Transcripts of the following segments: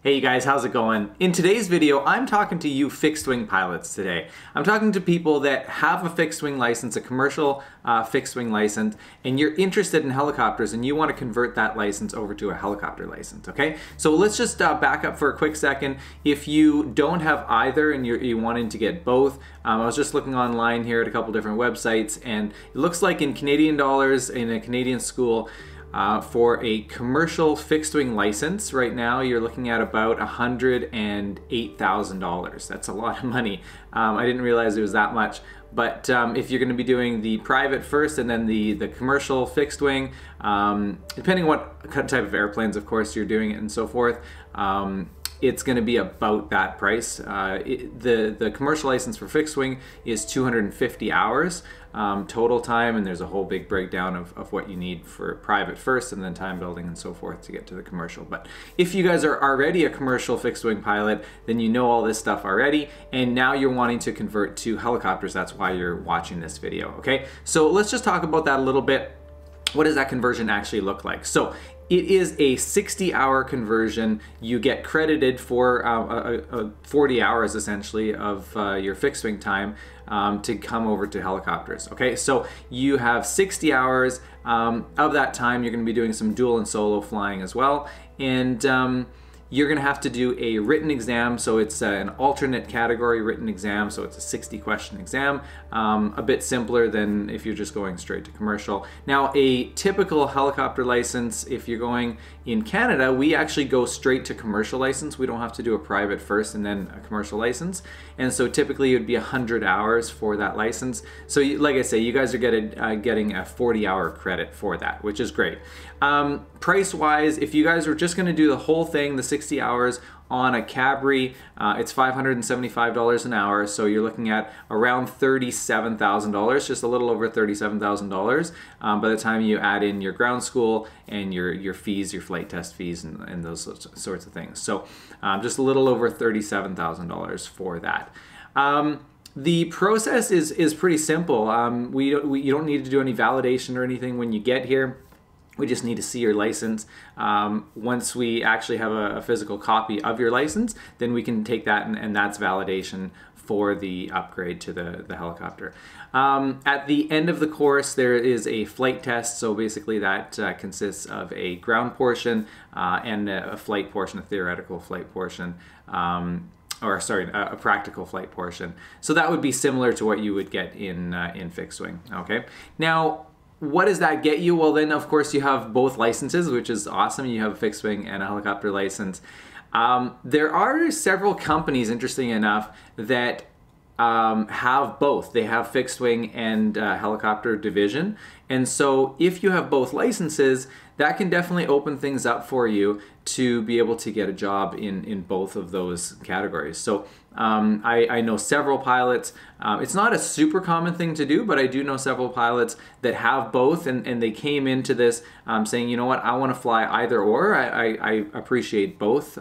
Hey you guys, how's it going? In today's video, I'm talking to you fixed-wing pilots today. I'm talking to people that have a fixed-wing license, a commercial fixed-wing license, and you're interested in helicopters and you want to convert that license over to a helicopter license, okay? So let's just back up for a quick second. If you don't have either and you're wanting to get both, I was just looking online here at a couple different websites, and it looks like in Canadian dollars in a Canadian school, for a commercial fixed-wing license, right now you're looking at about $108,000. That's a lot of money. I didn't realize it was that much. But if you're going to be doing the private first and then the commercial fixed-wing, depending what type of airplanes, of course, you're doing it and so forth, it's going to be about that price. The commercial license for fixed wing is 250 hours total time, and there's a whole big breakdown of what you need for private first and then time building and so forth to get to the commercial. But if you guys are already a commercial fixed wing pilot, then you know all this stuff already, and now you're wanting to convert to helicopters. That's why you're watching this video, okay? So let's just talk about that a little bit. What does that conversion actually look like? So it is a 60-hour conversion. You get credited for 40 hours essentially of your fixed wing time to come over to helicopters. Okay, so you have 60 hours of that time. You're going to be doing some dual and solo flying as well, and you're going to have to do a written exam. So it's an alternate category written exam, so it's a 60-question exam, a bit simpler than if you're just going straight to commercial. Now, a typical helicopter license, if you're going in Canada, we actually go straight to commercial license. We don't have to do a private first and then a commercial license, and so typically it would be 100 hours for that license. So like I say, you guys are getting a 40-hour credit for that, which is great. Price-wise, if you guys are just going to do the whole thing, the 60 hours on a Cabri, it's $575 an hour, so you're looking at around $37,000, just a little over $37,000 by the time you add in your ground school and your fees, your flight test fees, and those sorts of things. So just a little over $37,000 for that. The process is pretty simple. You don't need to do any validation or anything when you get here. We just need to see your license. Once we actually have a physical copy of your license, then we can take that and that's validation for the upgrade to the helicopter. At the end of the course, there is a flight test. So basically that consists of a ground portion and a flight portion, a theoretical flight portion. Or sorry, a practical flight portion. So that would be similar to what you would get in fixed wing, okay? Now, what does that get you? Well, then of course you have both licenses, which is awesome. You have a fixed wing and a helicopter license. There are several companies, interesting enough, that have both. They have fixed wing and helicopter division. And so if you have both licenses, that can definitely open things up for you to be able to get a job in both of those categories. So I know several pilots. It's not a super common thing to do, but I do know several pilots that have both, and they came into this saying, you know what, I want to fly either or. I appreciate both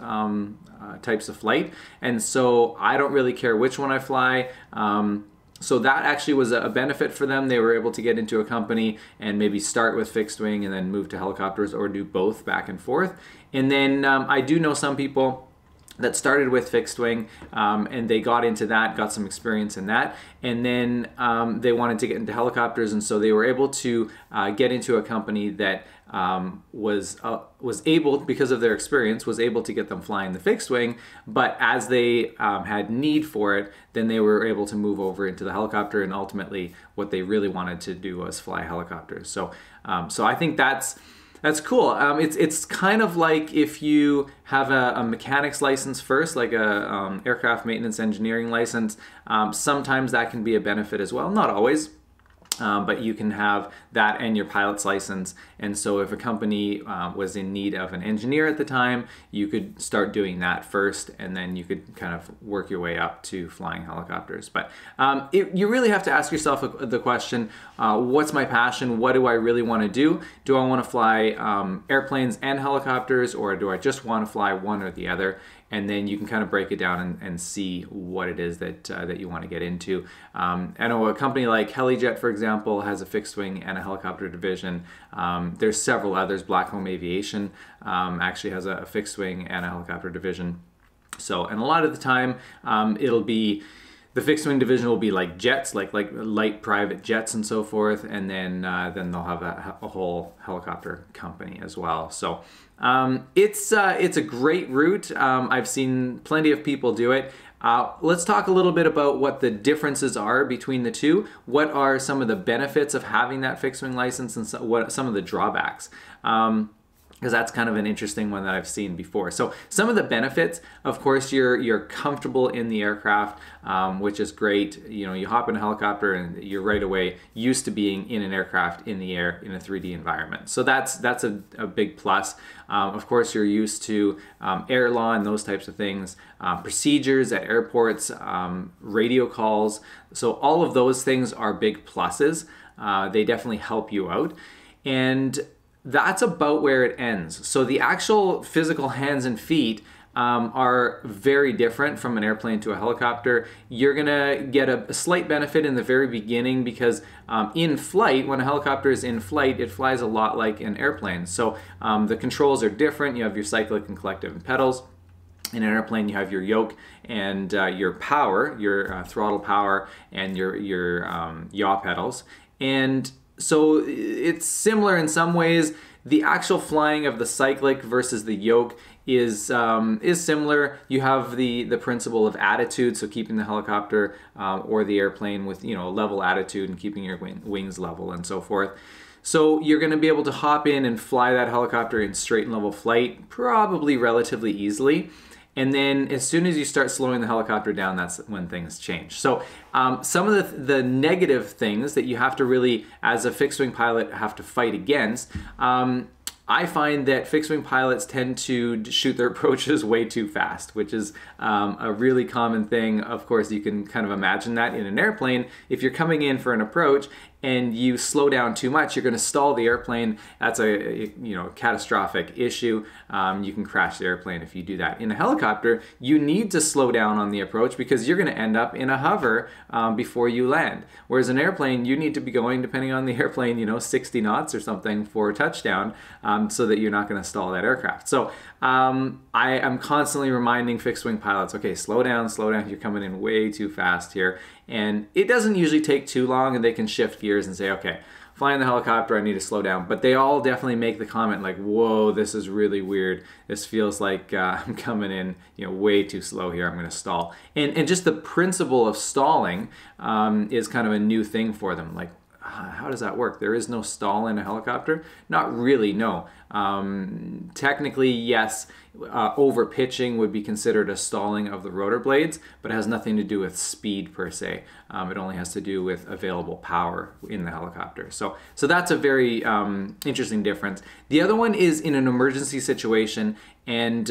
types of flight, and so I don't really care which one I fly. So that actually was a benefit for them. They were able to get into a company and maybe start with fixed wing and then move to helicopters, or do both back and forth. And then I do know some people that started with fixed wing and they got into that, got some experience in that, and then they wanted to get into helicopters, and so they were able to get into a company that was able, because of their experience, was able to get them flying the fixed wing, but as they had need for it, then they were able to move over into the helicopter, and ultimately what they really wanted to do was fly helicopters. So so I think that's cool. It's kind of like if you have a mechanic's license first, like a aircraft maintenance engineering license. Sometimes that can be a benefit as well, not always. But you can have that and your pilot's license, and so if a company was in need of an engineer at the time, you could start doing that first, and then you could kind of work your way up to flying helicopters. But you really have to ask yourself the question, what's my passion? What do I really want to do? Do I want to fly airplanes and helicopters, or do I just want to fly one or the other? And then you can kind of break it down and see what it is that you want to get into. I know a company like Helijet, for example, example, has a fixed wing and a helicopter division. There's several others. Blackcomb Aviation actually has a fixed wing and a helicopter division. So, and a lot of the time, it'll be the fixed wing division will be like jets, like light private jets and so forth, and then they'll have a whole helicopter company as well. So it's a great route. I've seen plenty of people do it. Let's talk a little bit about what the differences are between the two. What are some of the benefits of having that fixed wing license, and what some of the drawbacks? Because that's kind of an interesting one that I've seen before. So some of the benefits, of course, you're comfortable in the aircraft, which is great. You know, you hop in a helicopter and you're right away used to being in an aircraft in the air in a 3D environment. So that's a big plus. Of course, you're used to air law and those types of things, procedures at airports, radio calls. So all of those things are big pluses. They definitely help you out. And that's about where it ends. So the actual physical hands and feet are very different from an airplane to a helicopter. You're gonna get a slight benefit in the very beginning because in flight, when a helicopter is in flight, it flies a lot like an airplane. So the controls are different. You have your cyclic and collective and pedals. In an airplane, you have your yoke and your power, your throttle power, and your yaw pedals. And so it's similar in some ways. The actual flying of the cyclic versus the yoke is similar. You have the principle of attitude, so keeping the helicopter or the airplane with, you know, level attitude and keeping your wings level and so forth. So you're going to be able to hop in and fly that helicopter in straight and level flight probably relatively easily. And then as soon as you start slowing the helicopter down, that's when things change. So some of the negative things that you have to really, as a fixed wing pilot, have to fight against, I find that fixed wing pilots tend to shoot their approaches way too fast, which is a really common thing. Of course, you can kind of imagine that in an airplane. If you're coming in for an approach and you slow down too much, you're going to stall the airplane. That's a catastrophic issue. You can crash the airplane if you do that. In a helicopter, you need to slow down on the approach because you're going to end up in a hover before you land. Whereas an airplane, you need to be going, depending on the airplane, 60 knots or something for a touchdown, so that you're not going to stall that aircraft. So I am constantly reminding fixed wing pilots, okay, slow down, you're coming in way too fast here. And it doesn't usually take too long, and they can shift gears and say, okay, flying the helicopter, I need to slow down. But they all definitely make the comment like, whoa, this is really weird. This feels like I'm coming in way too slow here. I'm going to stall. And just the principle of stalling is kind of a new thing for them. Like, how does that work? There is no stall in a helicopter? Not really, no. Technically, yes, over pitching would be considered a stalling of the rotor blades, but it has nothing to do with speed per se. It only has to do with available power in the helicopter. So that's a very interesting difference. The other one is in an emergency situation, and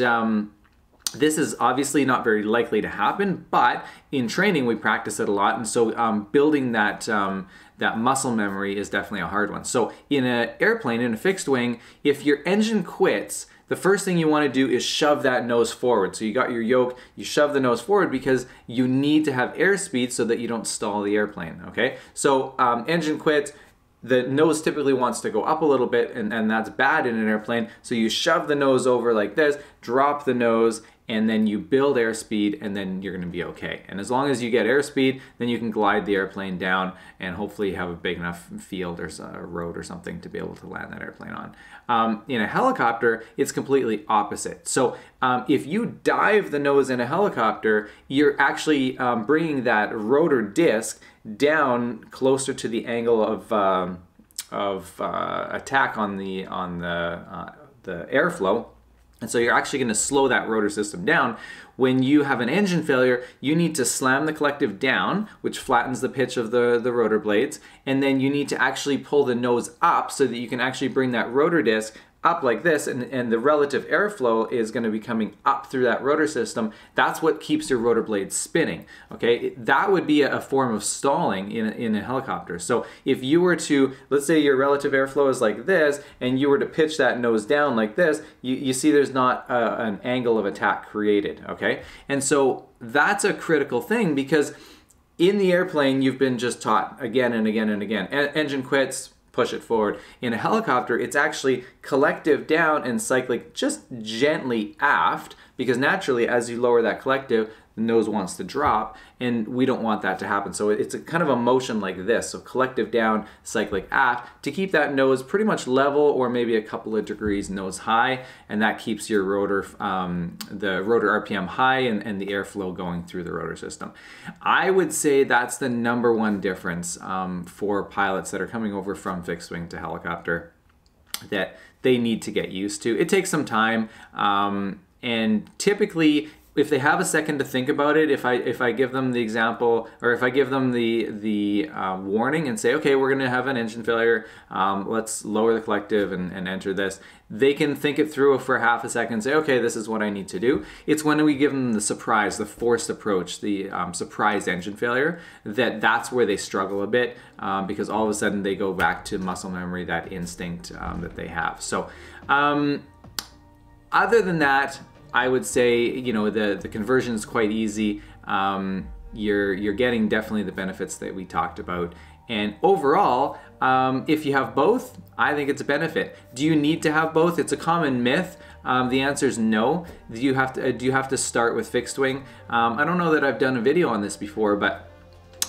this is obviously not very likely to happen, but in training we practice it a lot, and so building that muscle memory is definitely a hard one. So in an airplane, in a fixed wing, if your engine quits, the first thing you want to do is shove that nose forward. So you got your yoke, you shove the nose forward because you need to have airspeed so that you don't stall the airplane, okay? So engine quits, the nose typically wants to go up a little bit, and that's bad in an airplane. So you shove the nose over like this, drop the nose, and then you build airspeed, and then you're going to be okay. And as long as you get airspeed, then you can glide the airplane down and hopefully have a big enough field or a road or something to be able to land that airplane on. In a helicopter, it's completely opposite. So if you dive the nose in a helicopter, you're actually bringing that rotor disc down closer to the angle of attack on the airflow. And so you're actually going to slow that rotor system down. When you have an engine failure, you need to slam the collective down, which flattens the pitch of the rotor blades. And then you need to actually pull the nose up so that you can actually bring that rotor disc up like this, and the relative airflow is going to be coming up through that rotor system. That's what keeps your rotor blades spinning, okay? That would be a form of stalling in a helicopter. So if you were to, let's say your relative airflow is like this, and you were to pitch that nose down like this, you see there's not an angle of attack created, okay? And so that's a critical thing, because In the airplane, you've been just taught again and again and again. Engine quits, push it forward. In a helicopter, it's actually collective down and cyclic just gently aft, because naturally as you lower that collective, the nose wants to drop, and we don't want that to happen. So it's a kind of a motion like this. So collective down, cyclic aft, to keep that nose pretty much level or maybe a couple of degrees nose high, and that keeps your rotor, the rotor RPM high and the airflow going through the rotor system. I would say that's the #1 difference for pilots that are coming over from fixed wing to helicopter that they need to get used to. It takes some time, and typically, if they have a second to think about it, if I give them the example, or if I give them the warning and say, okay, we're going to have an engine failure, let's lower the collective and enter this, they can think it through for half a second and say, okay, this is what I need to do. It's when we give them the surprise, the forced approach, the surprise engine failure, that's where they struggle a bit, because all of a sudden they go back to muscle memory, that instinct that they have. So other than that, I would say, you know, the conversion is quite easy. You're getting definitely the benefits that we talked about. And overall, if you have both, I think it's a benefit. Do you need to have both? It's a common myth. The answer is no. Do you have to start with fixed wing? I don't know that I've done a video on this before, but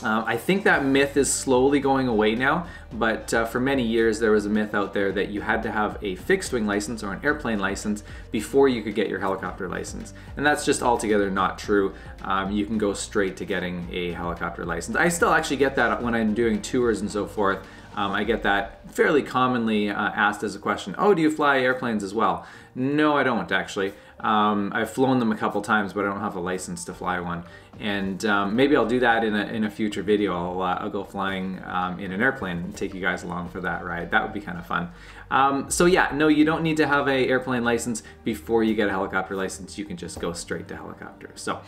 I think that myth is slowly going away now, but for many years there was a myth out there that you had to have a fixed wing license or an airplane license before you could get your helicopter license. And that's just altogether not true. You can go straight to getting a helicopter license. I still actually get that when I'm doing tours and so forth. I get that fairly commonly asked as a question. Oh, do you fly airplanes as well? No, I don't actually. I've flown them a couple times, but I don't have a license to fly one. And maybe I'll do that in a future video. I'll go flying in an airplane and take you guys along for that ride. That would be kind of fun. So yeah, no, you don't need to have an airplane license before you get a helicopter license. You can just go straight to helicopter. So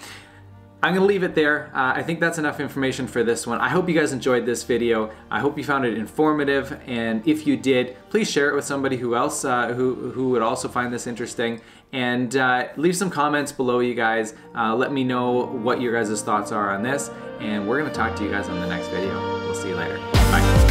I'm gonna leave it there. I think that's enough information for this one. I hope you guys enjoyed this video. I hope you found it informative, and if you did, please share it with somebody who else who would also find this interesting. And leave some comments below, you guys. Let me know what your guys' thoughts are on this, and we're gonna talk to you guys on the next video. We'll see you later. Bye.